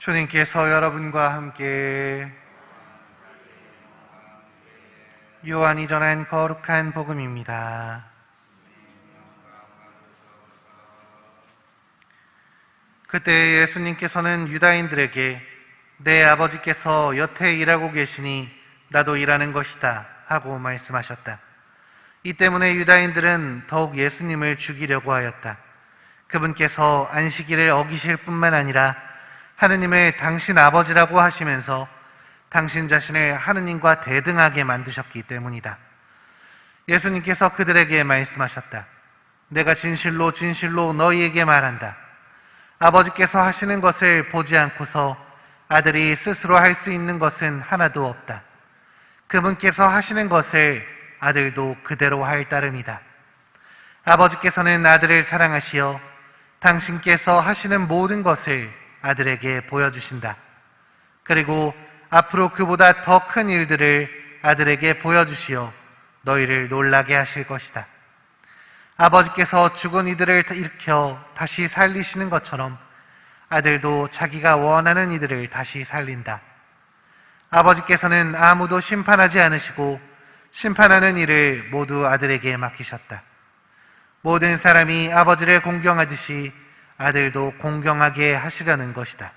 주님께서 여러분과 함께 요한이 전한 거룩한 복음입니다. 그때 예수님께서는 유다인들에게 내 아버지께서 여태 일하고 계시니 나도 일하는 것이다 하고 말씀하셨다. 이 때문에 유다인들은 더욱 예수님을 죽이려고 하였다. 그분께서 안식일을 어기실 뿐만 아니라 하느님을 당신 아버지라고 하시면서 당신 자신을 하느님과 대등하게 만드셨기 때문이다. 예수님께서 그들에게 말씀하셨다. 내가 진실로 진실로 너희에게 말한다. 아버지께서 하시는 것을 보지 않고서 아들이 스스로 할 수 있는 것은 하나도 없다. 그분께서 하시는 것을 아들도 그대로 할 따름이다. 아버지께서는 아들을 사랑하시어 당신께서 하시는 모든 것을 아들에게 보여주신다. 그리고 앞으로 그보다 더 큰 일들을 아들에게 보여주시어 너희를 놀라게 하실 것이다. 아버지께서 죽은 이들을 일으켜 다시 살리시는 것처럼 아들도 자기가 원하는 이들을 다시 살린다. 아버지께서는 아무도 심판하지 않으시고 심판하는 일을 모두 아들에게 맡기셨다. 모든 사람이 아버지를 공경하듯이 아들도 공경하게 하시려는 것이다.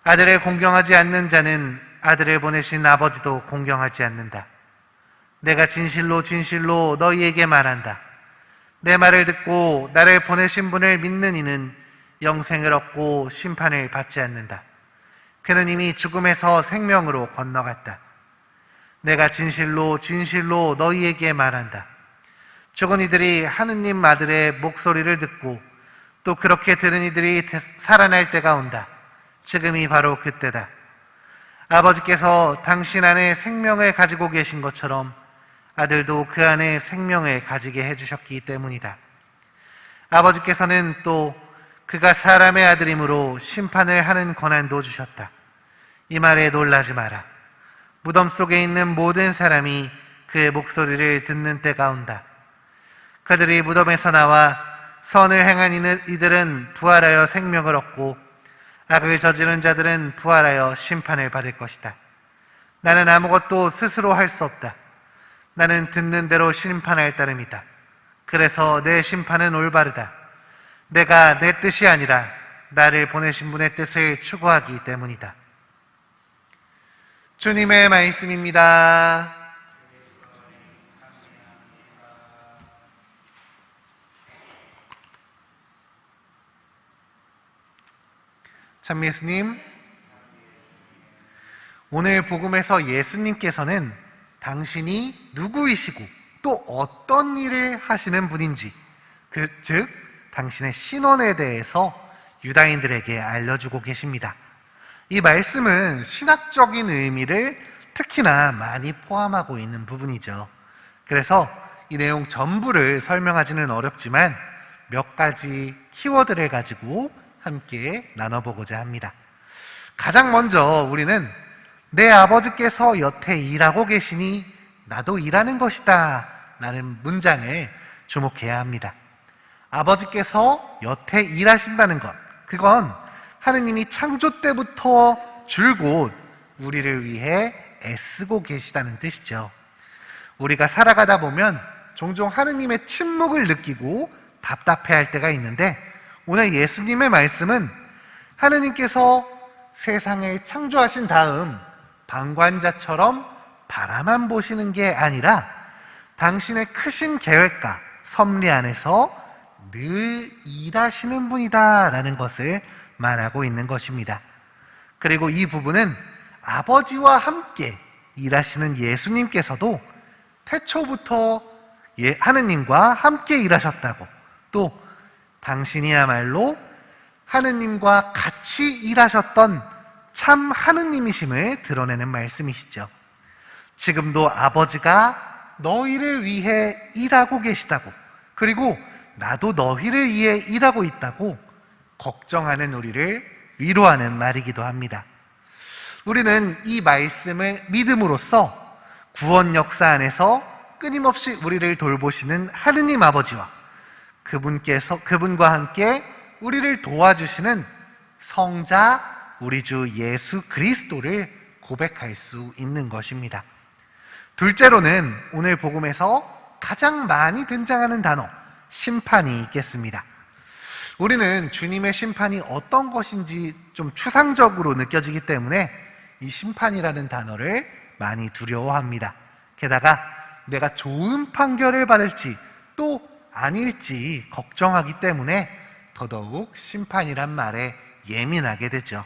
아들을 공경하지 않는 자는 아들을 보내신 아버지도 공경하지 않는다. 내가 진실로 진실로 너희에게 말한다. 내 말을 듣고 나를 보내신 분을 믿는 이는 영생을 얻고 심판을 받지 않는다. 그는 이미 죽음에서 생명으로 건너갔다. 내가 진실로 진실로 너희에게 말한다. 죽은 이들이 하느님 아들의 목소리를 듣고 또 그렇게 들은 이들이 살아날 때가 온다. 지금이 바로 그때다. 아버지께서 당신 안에 생명을 가지고 계신 것처럼 아들도 그 안에 생명을 가지게 해주셨기 때문이다. 아버지께서는 또 그가 사람의 아들이므로 심판을 하는 권한도 주셨다. 이 말에 놀라지 마라. 무덤 속에 있는 모든 사람이 그의 목소리를 듣는 때가 온다. 그들이 무덤에서 나와 선을 행한 이들은 부활하여 생명을 얻고 악을 저지른 자들은 부활하여 심판을 받을 것이다. 나는 아무것도 스스로 할 수 없다. 나는 듣는 대로 심판할 따름이다. 그래서 내 심판은 올바르다. 내가 내 뜻이 아니라 나를 보내신 분의 뜻을 추구하기 때문이다. 주님의 말씀입니다. 참 예수님, 오늘 복음에서 예수님께서는 당신이 누구이시고 또 어떤 일을 하시는 분인지, 즉 당신의 신원에 대해서 유다인들에게 알려주고 계십니다. 이 말씀은 신학적인 의미를 특히나 많이 포함하고 있는 부분이죠. 그래서 이 내용 전부를 설명하지는 어렵지만 몇 가지 키워드를 가지고 함께 나눠보고자 합니다. 가장 먼저 우리는 내 아버지께서 여태 일하고 계시니 나도 일하는 것이다 라는 문장에 주목해야 합니다. 아버지께서 여태 일하신다는 것, 그건 하느님이 창조 때부터 줄곧 우리를 위해 애쓰고 계시다는 뜻이죠. 우리가 살아가다 보면 종종 하느님의 침묵을 느끼고 답답해할 때가 있는데 오늘 예수님의 말씀은 하느님께서 세상을 창조하신 다음 방관자처럼 바라만 보시는 게 아니라 당신의 크신 계획과 섭리 안에서 늘 일하시는 분이다 라는 것을 말하고 있는 것입니다. 그리고 이 부분은 아버지와 함께 일하시는 예수님께서도 태초부터 하느님과 함께 일하셨다고, 또 당신이야말로 하느님과 같이 일하셨던 참 하느님이심을 드러내는 말씀이시죠. 지금도 아버지가 너희를 위해 일하고 계시다고, 그리고 나도 너희를 위해 일하고 있다고 걱정하는 우리를 위로하는 말이기도 합니다. 우리는 이 말씀을 믿음으로써 구원 역사 안에서 끊임없이 우리를 돌보시는 하느님 아버지와 그분과 함께 우리를 도와주시는 성자 우리 주 예수 그리스도를 고백할 수 있는 것입니다. 둘째로는 오늘 복음에서 가장 많이 등장하는 단어, 심판이 있겠습니다. 우리는 주님의 심판이 어떤 것인지 좀 추상적으로 느껴지기 때문에 이 심판이라는 단어를 많이 두려워합니다. 게다가 내가 좋은 판결을 받을지 또 아닐지 걱정하기 때문에 더더욱 심판이란 말에 예민하게 되죠.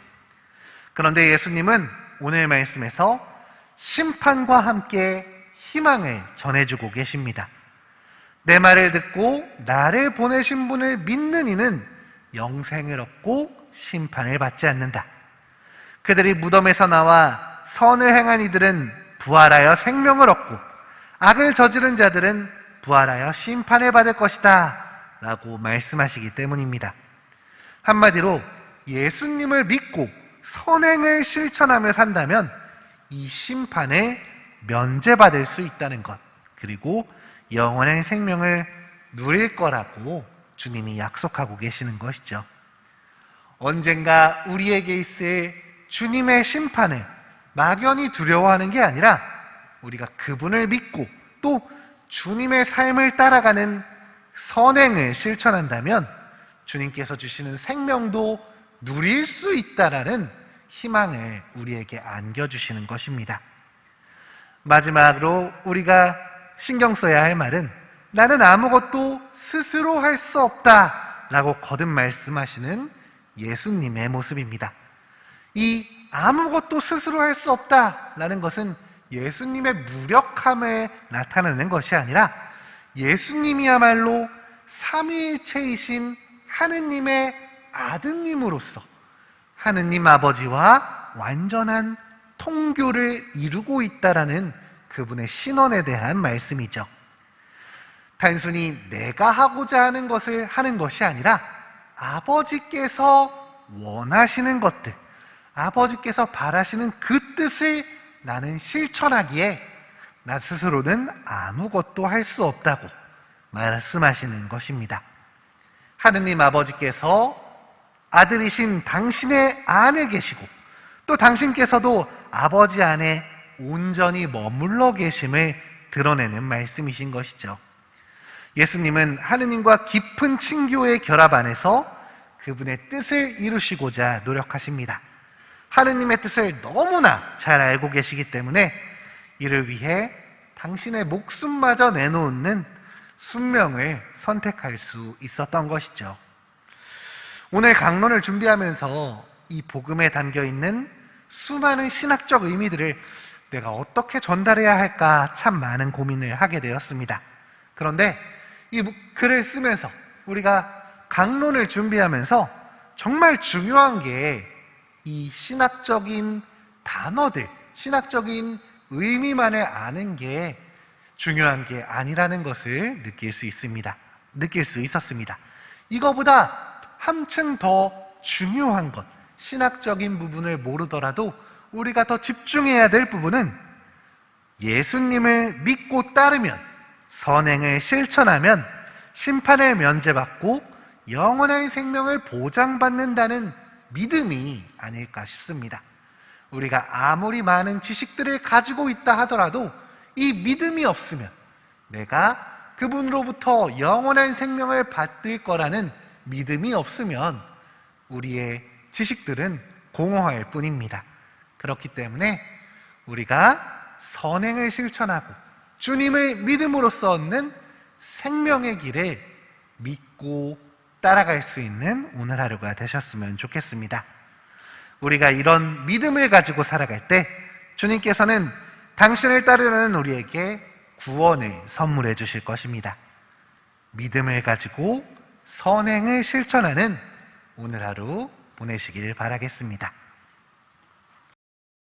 그런데 예수님은 오늘 말씀에서 심판과 함께 희망을 전해주고 계십니다. 내 말을 듣고 나를 보내신 분을 믿는 이는 영생을 얻고 심판을 받지 않는다. 그들이 무덤에서 나와 선을 행한 이들은 부활하여 생명을 얻고 악을 저지른 자들은 부활하여 심판을 받을 것이다 라고 말씀하시기 때문입니다. 한마디로 예수님을 믿고 선행을 실천하며 산다면 이 심판을 면제받을 수 있다는 것, 그리고 영원한 생명을 누릴 거라고 주님이 약속하고 계시는 것이죠. 언젠가 우리에게 있을 주님의 심판을 막연히 두려워하는 게 아니라 우리가 그분을 믿고 또 주님의 삶을 따라가는 선행을 실천한다면 주님께서 주시는 생명도 누릴 수 있다라는 희망을 우리에게 안겨주시는 것입니다. 마지막으로 우리가 신경 써야 할 말은 나는 아무것도 스스로 할 수 없다 라고 거듭 말씀하시는 예수님의 모습입니다. 이 아무것도 스스로 할 수 없다라는 것은 예수님의 무력함을 나타내는 것이 아니라 예수님이야말로 삼위일체이신 하느님의 아드님으로서 하느님 아버지와 완전한 통교를 이루고 있다라는 그분의 신원에 대한 말씀이죠. 단순히 내가 하고자 하는 것을 하는 것이 아니라 아버지께서 원하시는 것들, 아버지께서 바라시는 그 뜻을 나는 실천하기에 나 스스로는 아무것도 할 수 없다고 말씀하시는 것입니다. 하느님 아버지께서 아들이신 당신의 안에 계시고 또 당신께서도 아버지 안에 온전히 머물러 계심을 드러내는 말씀이신 것이죠. 예수님은 하느님과 깊은 친교의 결합 안에서 그분의 뜻을 이루시고자 노력하십니다. 하느님의 뜻을 너무나 잘 알고 계시기 때문에 이를 위해 당신의 목숨마저 내놓는 순명을 선택할 수 있었던 것이죠. 오늘 강론을 준비하면서 이 복음에 담겨있는 수많은 신학적 의미들을 내가 어떻게 전달해야 할까 참 많은 고민을 하게 되었습니다. 그런데 이 글을 쓰면서 우리가 강론을 준비하면서 정말 중요한 게 이 신학적인 단어들, 신학적인 의미만을 아는 게 중요한 게 아니라는 것을 느낄 수 있었습니다. 이거보다 한층 더 중요한 것, 신학적인 부분을 모르더라도 우리가 더 집중해야 될 부분은 예수님을 믿고 따르면, 선행을 실천하면 심판을 면제받고 영원한 생명을 보장받는다는 믿음이 아닐까 싶습니다. 우리가 아무리 많은 지식들을 가지고 있다 하더라도 이 믿음이 없으면 내가 그분으로부터 영원한 생명을 받을 거라는 믿음이 없으면 우리의 지식들은 공허할 뿐입니다. 그렇기 때문에 우리가 선행을 실천하고 주님을 믿음으로써 얻는 생명의 길을 믿고 따라갈 수 있는 오늘 하루가 되셨으면 좋겠습니다. 우리가 이런 믿음을 가지고 살아갈 때 주님께서는 당신을 따르는 우리에게 구원을 선물해 주실 것입니다. 믿음을 가지고 선행을 실천하는 오늘 하루 보내시길 바라겠습니다.